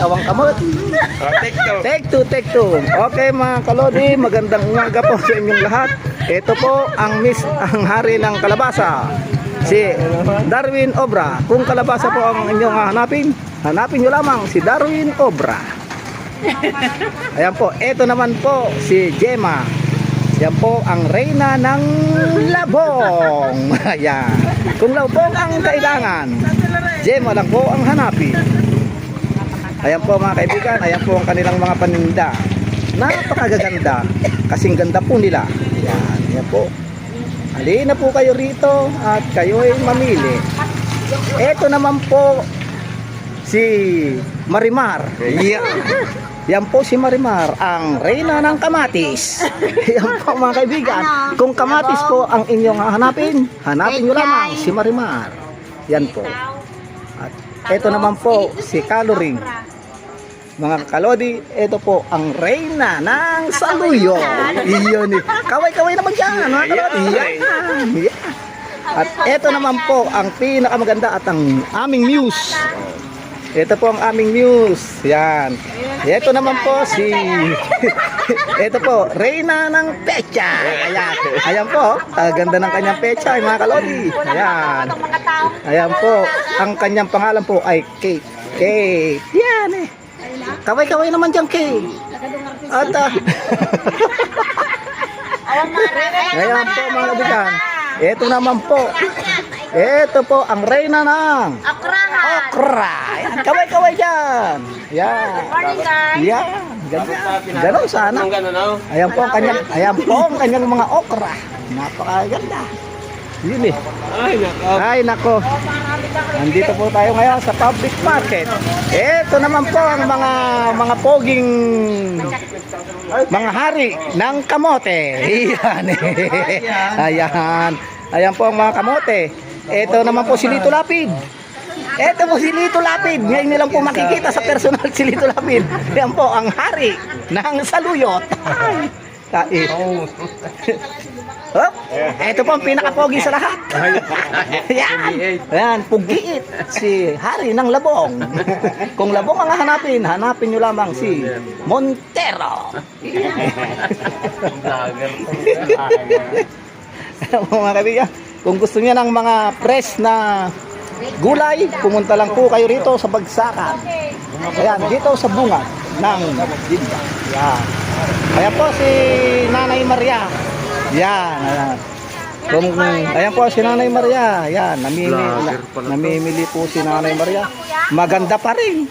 awang kamot. Take two. Take two, take two. Okay mga kalodi, magandang umaga po sa inyong lahat. Ito po ang hari ng kalabasa, si Darwin Obra. Kung kalabasa po ang inyong hanapin, hanapin nyo lamang si Darwin Obra. Ayan po, ito naman po si Gemma. Yan po ang reyna ng labong. Ayan. Kung labong ang kailangan, Gemma lang po ang hanapin. Ayan po mga kaibigan, ayan po ang kanilang mga paninda. Napakagaganda, kasing ganda po nila. Ayan, ayan po. Halina po kayo rito at kayo'y mamili. Ito naman po si Marimar. Yeah. Yan po si Marimar, ang reyna ng kamatis. Yan po mga kaibigan, kung kamatis po ang inyong hanapin, hanapin nyo lamang si Marimar. Yan po. At ito naman po si Caloring. Mga kalodi, ito po ang reyna ng saluyo. Iyon eh. Kaway-kaway naman dyan, mga kalodi. Yan. Yan. At ito naman po ang pinakamaganda at ang aming muse. Ito po ang aming muse. Yan. Ito naman po si ito po, reyna ng pecha. Ayan. Ayan po, ganda ng kanyang pecha, mga kalodi. Ayan. Ayan po, ang kanyang pangalan po ay Kate. Kate. Yan eh. Kaway-kaway naman dyan, Kate. At ayan po mga kaibigan. Ito naman po. Ito po ang reyna ng okra. Ayan, kaway-kaway dyan. Yan. Yan. Ganon sana. Ayan po ang kanyang mga okra. Napakaganda. Yun eh. Ay nako. Nandito po tayo ngayon sa public market. Ito naman po ang mga poging mga hari ng kamote. Ayan. Ayan. Ayan po ang mga kamote. Ito naman po si Lito Lapid. Ito po si Lito Lapid. Ngayon nilang po makikita sa personal si Lito Lapid. Ayan po ang hari ng saluyot. Ay. Hop, ito po ang pinakapogi sa lahat. Ayan, ayan, pugiit si hari ng labong. Kung labong ang hanapin nyo lamang si Montero. Mga kaibigan, kung gusto niya ng mga fresh na gulay, pumunta lang po kayo rito sa Bagsakan. Ayan, dito sa bungad ng Jinda. Ayan. Ayan po si Nanay Maria. Yan, ayan. Ayan po si Nanay Maria. Yan, namimili po si Nanay Maria. Maganda pa rin.